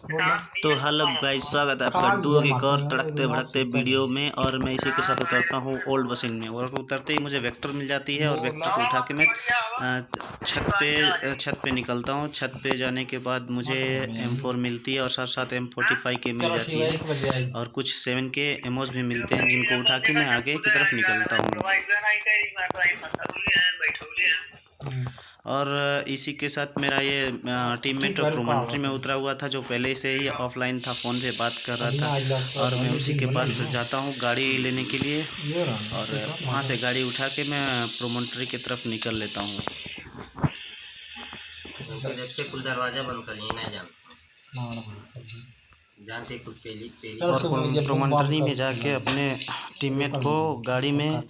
तो hello guys, स्वागत है आपका डुओ एक और तड़कते भड़कते वीडियो में। और मैं इसी के साथ उतरता हूँ ओल्ड मशीन में, और उतरते ही मुझे वेक्टर मिल जाती है। और वेक्टर को उठा के मैं छत पे निकलता हूँ। छत पे जाने के बाद मुझे M4 मिलती है और साथ साथ M45 के मिल जाती है, और कुछ 7 के एमोज भी मिलते हैं, जिनको उठा के मैं आगे की तरफ निकलता हूँ। और इसी के साथ मेरा ये टीममेट प्रोमोन्ट्री में उतरा हुआ था, जो पहले से ही ऑफलाइन था, फ़ोन पे बात कर रहा था। और मैं उसी के पास जाता हूँ गाड़ी लेने के लिए, और वहाँ से गाड़ी उठा के मैं प्रोमोन्ट्री की तरफ निकल लेता हूँ। देखते कुल दरवाजा बंद करिए ना जानते कुछ पहली और प्रोमोन्ट्री में जाके अपने टीममेट को गाड़ी में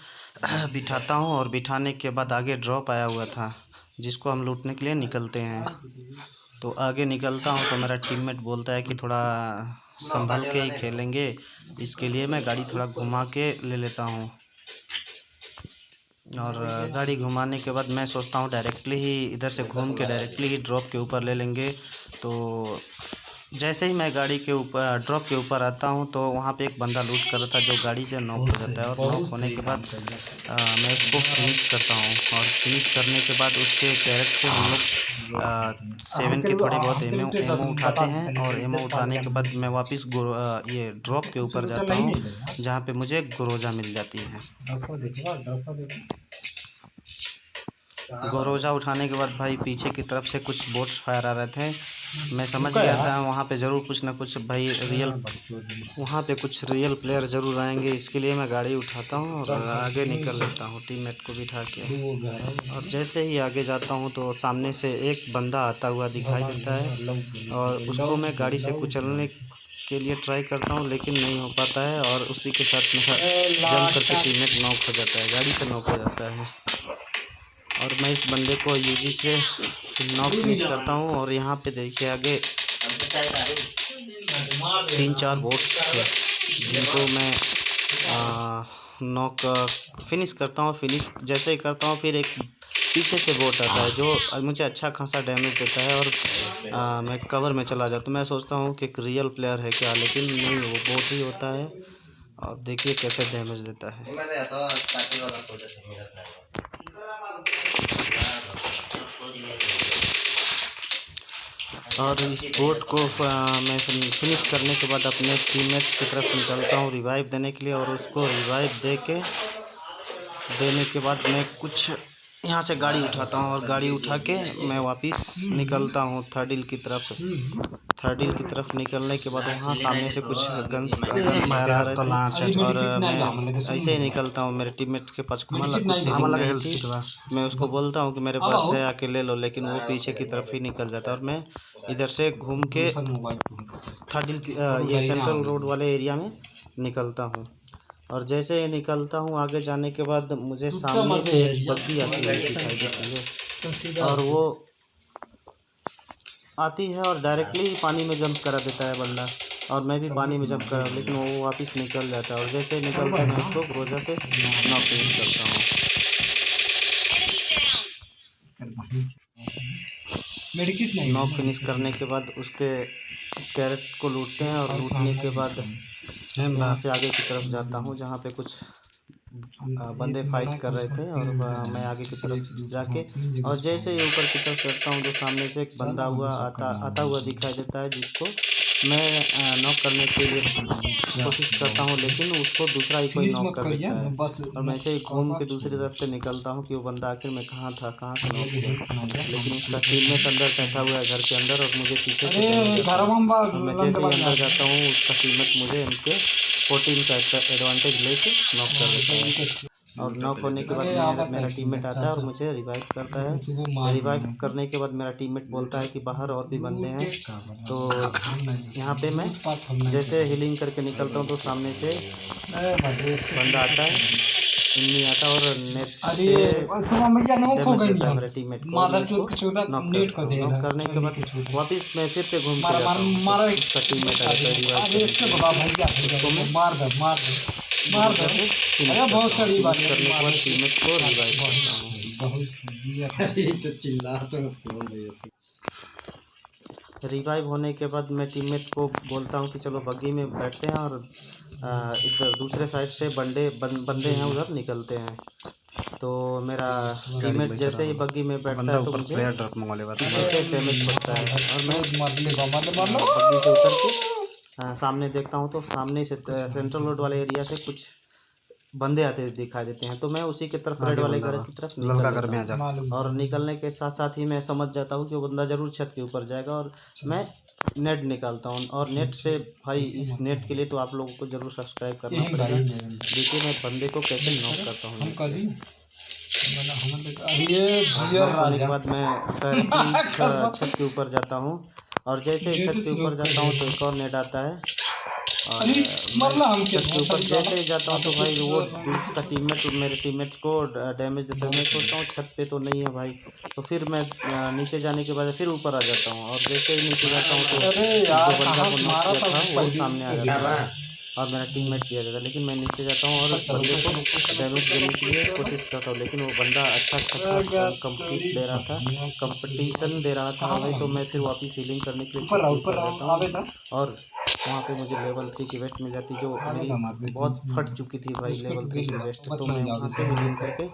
बिठाता हूँ, और बिठाने के बाद आगे ड्रॉप आया हुआ था, जिसको हम लूटने के लिए निकलते हैं। तो आगे निकलता हूँ तो मेरा टीममेट बोलता है कि थोड़ा संभल के ही खेलेंगे, इसके लिए मैं गाड़ी थोड़ा घुमा के ले लेता हूँ। और गाड़ी घुमाने के बाद मैं सोचता हूँ डायरेक्टली ही इधर से घूम के डायरेक्टली ही ड्रॉप के ऊपर ले लेंगे। तो जैसे ही मैं गाड़ी के ऊपर ड्रॉप के ऊपर आता हूँ तो वहाँ पे एक बंदा लूट कर रहा था, जो गाड़ी से नॉक हो जाता है। और नॉक होने के बाद मैं उसको फिनिश करता हूँ, और फिनिश करने के बाद उसके कैरेट से हम लोग 7 के थोड़े बहुत एमओ उठाते हैं। और एमओ उठाने के बाद मैं वापस ये ड्रॉप के ऊपर जाता हूँ, जहाँ पे मुझे ग्रोजा मिल जाती है। गोरोजा उठाने के बाद भाई पीछे की तरफ से कुछ बोट्स फायर आ रहे थे। मैं समझ गया था वहाँ पे ज़रूर कुछ ना कुछ भाई वहाँ पे कुछ रियल प्लेयर ज़रूर आएंगे, इसके लिए मैं गाड़ी उठाता हूँ और आगे निकल लेता हूँ टीममेट को बिठा के। और जैसे ही आगे जाता हूँ तो सामने से एक बंदा आता हुआ दिखाई देता है, और उसको मैं गाड़ी से कुचलने के लिए ट्राई करता हूँ, लेकिन नहीं हो पाता है। और उसी के साथ मेरा जंप करके टीममेट नॉक हो जाता है, गाड़ी से नॉक हो जाता है। और मैं इस बंदे को यूजी से नॉक फिनिश करता हूँ। और यहाँ पे देखिए आगे 3-4 बोट्स थे, जिनको मैं नॉक फिनिश करता हूँ। फिनिश जैसे ही करता हूँ फिर एक पीछे से बोट आता है, जो मुझे अच्छा खासा डैमेज देता है, और मैं कवर में चला जाता हूँ। मैं सोचता हूँ कि एक रियल प्लेयर है क्या, लेकिन नहीं, वो बोट ही होता है। और देखिए कैसे डैमेज देता है। और इस बोट को मैं फिनिश करने के बाद अपने टीममेट्स की तरफ निकलता हूँ रिवाइव देने के लिए। और उसको रिवाइव देने के बाद मैं कुछ यहाँ से गाड़ी उठाता हूँ, और गाड़ी उठा के मैं वापस निकलता हूँ थर्ड हिल की तरफ। निकलने के बाद वहाँ सामने से कुछ गन फायर आ रहे थे, और मैं ऐसे ही निकलता हूँ। मेरे टीममेट्स के पास कुछ नहीं थी। मैं उसको बोलता हूँ कि मेरे पास है, आके ले लो, लेकिन वो पीछे की तरफ ही निकल जाता है। और मैं इधर से घूम के थर्ड हिल ये सेंट्रल रोड वाले एरिया में निकलता हूँ। और जैसे ही निकलता हूँ आगे जाने के बाद मुझे सामने से एक बग्गी आती हुई दिखाई देती है, और वो आती है और डायरेक्टली पानी में जंप करा देता है बंदा। और मैं भी पानी में जंप करा, लेकिन वो वापस निकल जाता है। और जैसे ही निकलता है मैं उसको ग्रोजा से नॉक फिनिश करता हूँ। नॉक फिनिश करने के बाद उसके कैरेट को लूटते हैं, और लूटने के बाद यहाँ से आगे की तरफ जाता हूँ, जहाँ पे कुछ बंदे फाइट कर रहे थे। और मैं आगे की तरफ जाके, और जैसे ही ऊपर की तरफ चढ़ता हूँ तो सामने से एक बंदा आता हुआ दिखाई देता है, जिसको मैं नॉक करने के लिए कोशिश करता हूँ, लेकिन उसको दूसरा ही कोई नॉक कर देता है। और मैं ऐसे ही घूम के दूसरी तरफ से निकलता हूँ कि वो बंदा आखिर में कहाँ से नॉक किया, लेकिन उसका टीममेट अंदर बैठा हुआ है घर के अंदर, और मुझे पीछे से मैं जैसे ही अंदर जाता हूँ उसका टीममेट मुझे उनके 14 का एडवांटेज लेके नॉक कर देता है। और नॉक होने के बाद मेरा टीममेट आता है और मुझे रिवाइव करता है। रिवाइव करने के बाद मेरा टीममेट बोलता है कि बाहर और भी बंदे हैं। तो यहाँ पे मैं जैसे हीलिंग करके निकलता हूँ तो सामने से बंदा आता है, इनमी आता है, और नेट से डैमेज देता है मेरे टीममेट को। नॉक करने के बाद वापस मैं फिर से घूम के जाता हूँ, उसका टीममेट आ जाता है रिवाइव बहुत सारी बात करने के बाद टीममेट को रिवाइव करता हूँ। रिवाइव होने के बाद मैं टीममेट को बोलता हूँ कि चलो बग्गी में बैठते हैं और इधर दूसरे साइड से बंदे हैं उधर निकलते हैं। तो मेरा टीममेट जैसे ही बग्गी में बैठता है तो मुझे जैसे डैमेज पड़ता है और मैं बग्गी से उतर के सामने देखता हूँ तो सामने से सेंट्रल रोड वाले एरिया से कुछ बंदे आते दिखाई देते हैं। तो मैं उसी की तरफ रेड वाले घर की तरफ निकल जाता हूँ और निकलने के साथ साथ ही मैं समझ जाता हूँ कि वो बंदा ज़रूर छत के ऊपर जाएगा और मैं नेट निकालता हूँ। और नेट से भाई इस नेट के लिए तो आप लोगों को ज़रूर सब्सक्राइब करना पड़ेगा। देखिए मैं बंदे को कैसे नॉक करता हूँ। होने के बाद मैं छत के ऊपर जाता हूँ और जैसे छत के ऊपर जाता हूँ तो एक और नेट आता है और छत के ऊपर जैसे ही जाता हूँ तो भाई वो उसका टीममेट मेरे टीममेट्स को डैमेज देता है। मैं सोचता हूँ छत पे तो नहीं है भाई, तो फिर मैं नीचे जाने के बाद फिर ऊपर आ जाता हूँ और जैसे ही नीचे जाता हूँ तो जो बंदा को नॉक किया था वही सामने आ जाता है और मेरा टीममेट किया जाता है। लेकिन मैं नीचे जाता हूँ और बंदे को डैमेज देने के लिए कोशिश करता हूँ, लेकिन वो बंदा अच्छा कंप्लीट दे रहा था, कंपटीशन दे रहा था भाई। तो मैं फिर वापस हीलिंग करने के लिए ऊपर जाता हूँ और वहाँ पे मुझे लेवल 3 की वेस्ट मिल जाती जो मेरी बहुत फट चुकी थी भाई लेवल 3 की वेस्ट। तो मैं वहाँ से हीलिंग करके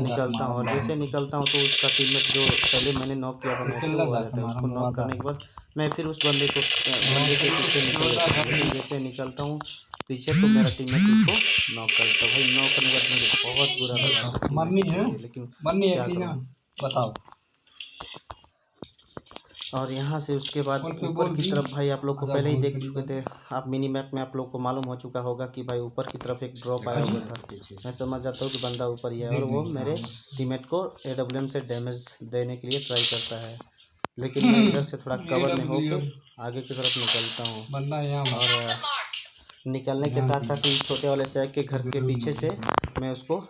निकलता हूँ और जैसे निकलता हूँ तो उसका टीममेट जो पहले मैंने नॉक किया था वो आ जाता है। उसको नॉक करने के बाद मैं फिर उस बंदे के पीछे निकल जाता हूँ। लेकिन जैसे निकलता हूँ पीछे तो मेरा टीममेट उसको नॉक करता है भाई। नॉक करने के बाद मुझे बहुत बुरा लगा, लेकिन क्या करूँ बताओ। और यहाँ से उसके बाद ऊपर की तरफ भाई आप लोग को पहले ही देख चुके थे, आप मिनी मैप में आप लोग को मालूम हो चुका होगा कि भाई ऊपर की तरफ एक ड्रॉप आया हुआ था। मैं समझ जाता हूँ कि बंदा ऊपर ही है और वो मेरे टीममेट को AWM से डैमेज देने के लिए ट्राई करता है। लेकिन मैं इधर से थोड़ा कवर में होके आगे की तरफ निकलता हूँ और निकलने के साथ साथ ही छोटे वाले शैक के घर के पीछे से मैं उसको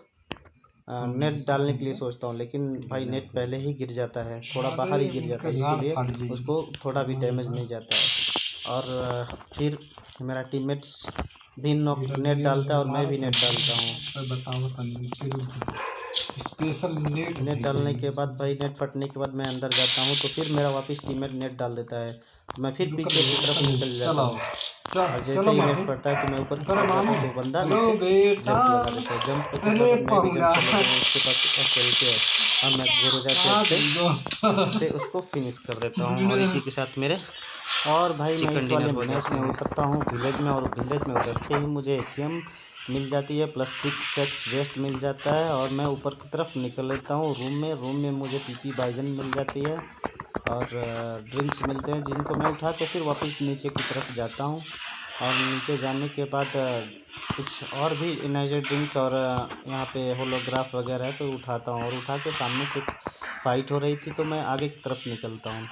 नेट डालने के लिए सोचता हूँ। लेकिन भाई नेट पहले ही गिर जाता है, थोड़ा बाहर ही गिर जाता है, इसके लिए उसको थोड़ा भी डैमेज नहीं जाता है। और फिर मेरा टीममेट्स भी नेट डालता है और मैं भी नेट डालता हूँ। नेट डालने के बाद भाई नेट फटने के बाद मैं अंदर जाता हूँ तो फिर मेरा वापस टीममेट नेट डाल देता है। मैं फिर पीछे की तरफ निकल जाता हूँ और जैसे ही नेट फटता है तो मैं ऊपर की तरफ जाता हूँ तो बंदा नीचे जंप लगा देता है। जंप करके मैं भी जंप कर लेता हूँ, उसके पास तरीके है और मैं गोरोजा से उसको फिनिश कर देता हूँ। और इसी के साथ मेरे और भाई मैं इस वाले मैच में उतरता हूँ विलेज में और विलेज में उतरते ही मुझे AKM मिल जाती है प्लस 6x वेस्ट मिल जाता है और मैं ऊपर की तरफ निकल लेता हूँ रूम में मुझे PP बाइजन मिल जाती है और ड्रिंक्स मिलते हैं जिनको मैं उठा के फिर वापस नीचे की तरफ जाता हूँ। और नीचे जाने के बाद कुछ और भी एनर्जी ड्रिंक्स और यहाँ पे होलोग्राफ वगैरह है तो उठाता हूँ और उठा के सामने से फाइट हो रही थी तो मैं आगे की तरफ निकलता हूँ।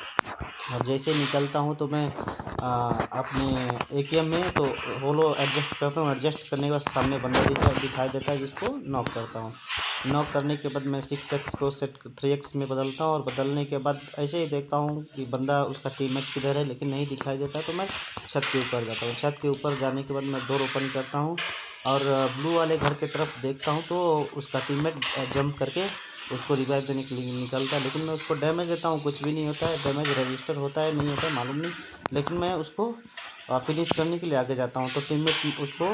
और जैसे निकलता हूँ तो मैं अपने AKM में तो होलो एडजस्ट करता हूँ। एडजस्ट करने के बाद सामने बंदा दिखाई देता है जिसको नॉक करता हूँ। नॉक करने के बाद मैं 6x को 3x में बदलता हूँ और बदलने के बाद ऐसे ही देखता हूँ कि बंदा उसका टीममेट किधर है, लेकिन नहीं दिखाई देता तो मैं छत के ऊपर जाता हूँ। छत के ऊपर जाने के बाद मैं डोर ओपन करता हूँ और ब्लू वाले घर की तरफ देखता हूँ तो उसका टीममेट जंप करके उसको रिवाइव देने के लिए निकलता है। लेकिन मैं उसको डैमेज देता हूँ, कुछ भी नहीं होता है, डैमेज रजिस्टर होता है नहीं होता है मालूम नहीं, लेकिन मैं उसको फिनिश करने के लिए आगे जाता हूँ तो टीममेट उसको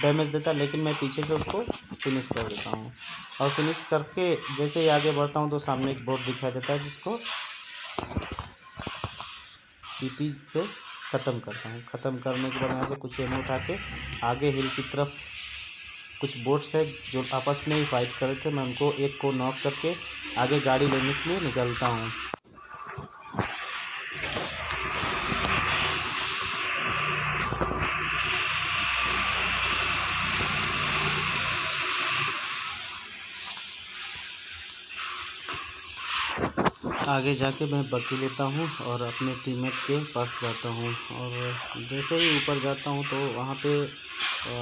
डैमेज देता है लेकिन मैं पीछे से उसको फिनिश कर देता हूँ। और फिनिश करके जैसे ही आगे बढ़ता हूँ तो सामने एक बोर्ड दिखाई देता है जिसको PP से ख़त्म करता हूँ। ख़त्म करने के बाद यहाँ से कुछ एमो उठा के आगे हिल की तरफ कुछ बोट्स है जो आपस में ही फाइट कर रहे थे, मैं उनको एक को नॉक करके आगे गाड़ी लेने के लिए निकलता हूँ। आगे जाके मैं बग्गी लेता हूँ और अपने टीममेट के पास जाता हूँ और जैसे ही ऊपर जाता हूँ तो वहाँ पे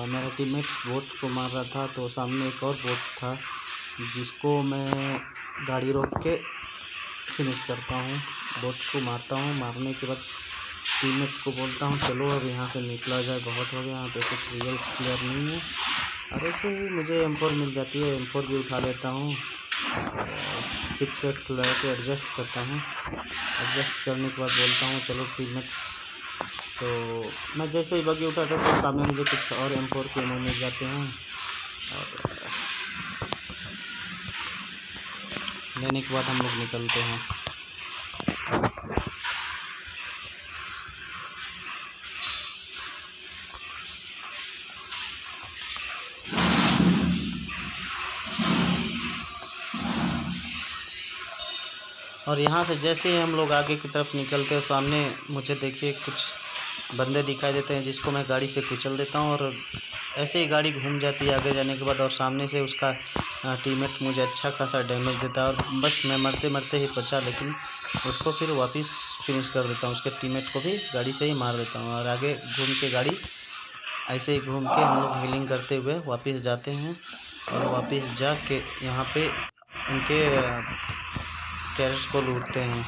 मेरा टीममेट बोट को मार रहा था तो सामने एक और बोट था जिसको मैं गाड़ी रोक के फिनिश करता हूँ। बोट को मारता हूँ, मारने के बाद टीममेट को बोलता हूँ चलो अब यहाँ से निकला जाए, बहुत हो गया, यहाँ पे कुछ रियल प्लेयर नहीं है। और ऐसे ही मुझे M4 मिल जाती है, M4 भी उठा लेता हूँ। 6x लगा के एडजस्ट करता हूँ। एडजस्ट करने के बाद बोलता हूँ चलो टीममेट्स। तो मैं जैसे ही बग्गी उठाता तो सामने मुझे कुछ और M4 के एमो मिल जाते हैं और लेने के बाद हम लोग निकलते हैं। और यहाँ से जैसे ही हम लोग आगे की तरफ निकलते हैं सामने मुझे देखिए कुछ बंदे दिखाई देते हैं जिसको मैं गाड़ी से कुचल देता हूँ और ऐसे ही गाड़ी घूम जाती है आगे जाने के बाद और सामने से उसका टीममेट मुझे अच्छा खासा डैमेज देता है और बस मैं मरते मरते ही बचा, लेकिन उसको फिर वापस फिनिश कर देता हूँ। उसके टीममेट को भी गाड़ी से ही मार देता हूँ और आगे घूम के गाड़ी ऐसे ही घूम के हम लोग हीलिंग करते हुए वापस जाते हैं और वापस जा के यहाँ पे इनके कैरेट्स को लूटते हैं।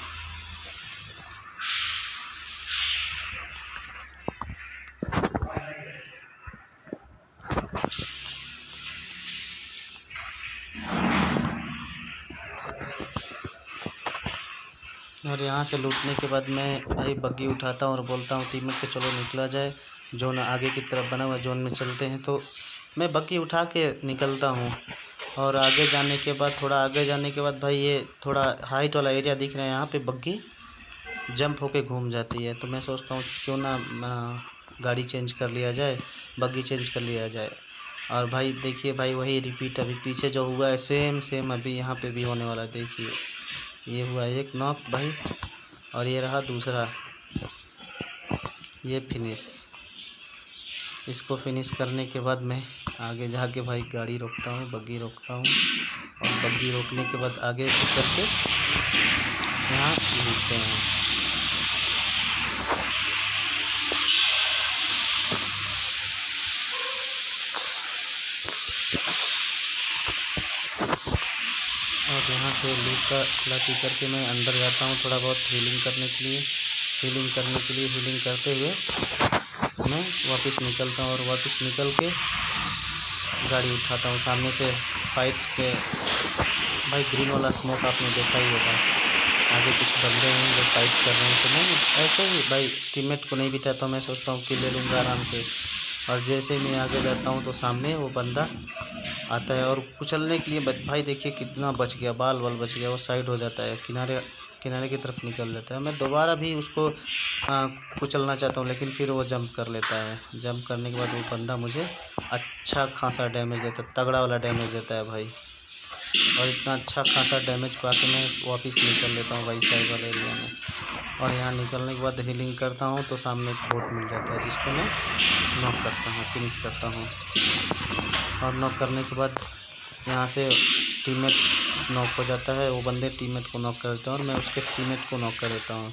और यहाँ से लूटने के बाद मैं भाई बग्गी उठाता हूँ और बोलता हूँ टीममेट को चलो निकला जाए, जोन आगे की तरफ बना हुआ जोन में चलते हैं। तो मैं बग्गी उठा के निकलता हूँ और आगे जाने के बाद थोड़ा आगे जाने के बाद भाई ये थोड़ा हाइट वाला एरिया दिख रहा है, यहाँ पे बग्गी जंप होके घूम जाती है। तो मैं सोचता हूँ क्यों ना गाड़ी चेंज कर लिया जाए, बग्गी चेंज कर लिया जाए। और भाई देखिए भाई वही रिपीट अभी पीछे जो हुआ है सेम अभी यहाँ पे भी होने वाला है। देखिए ये हुआ एक नॉक भाई और ये रहा दूसरा, ये फिनिश। इसको फिनिश करने के बाद मैं आगे जाके भाई गाड़ी रोकता हूँ, बग्गी रोकता हूँ और बग्गी रोकने के बाद आगे करके यहाँ लूटते हैं। और यहाँ से लूट का लाठी करके मैं अंदर जाता हूँ थोड़ा बहुत हीलिंग करने के लिए। हीलिंग करते हुए मैं वापस निकलता हूँ और वापस निकल के गाड़ी उठाता हूँ। सामने से फाइट के भाई ग्रीन वाला स्मोक आपने देखा ही होगा, आगे कुछ बंदे हैं जो फाइट कर रहे हैं। तो मैं ऐसे ही भाई टीममेट को नहीं बिठाता हूँ, मैं सोचता हूँ कि ले लूँगा आराम से। और जैसे मैं आगे जाता हूँ तो सामने वो बंदा आता है और कुचलने के लिए भाई देखिए कितना बच गया, बाल बच गया। वो साइड हो जाता है, किनारे की तरफ निकल जाता है। मैं दोबारा भी उसको कुचलना चाहता हूँ लेकिन फिर वो जंप कर लेता है। जंप करने के बाद वो बंदा मुझे अच्छा खासा डैमेज देता है, तगड़ा वाला डैमेज देता है भाई। और इतना अच्छा खासा डैमेज पा के मैं वापस निकल लेता हूँ भाई साइड वाले एरिया में। और यहाँ निकलने के बाद हीलिंग करता हूँ तो सामने एक बोट मिल जाता है जिसको मैं नॉक करता हूँ, फिनिश करता हूँ। और नॉक करने के बाद यहाँ से टीममेट नॉक हो जाता है, वो बंदे टीममेट को नॉक कर देते हैं और मैं उसके टीममेट को नॉक कर देता हूँ।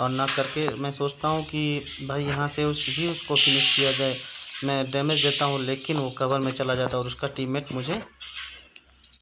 और नॉक करके मैं सोचता हूँ कि भाई यहाँ से उसको फिनिश किया जाए। मैं डैमेज देता हूँ लेकिन वो कवर में चला जाता है और उसका टीममेट मुझे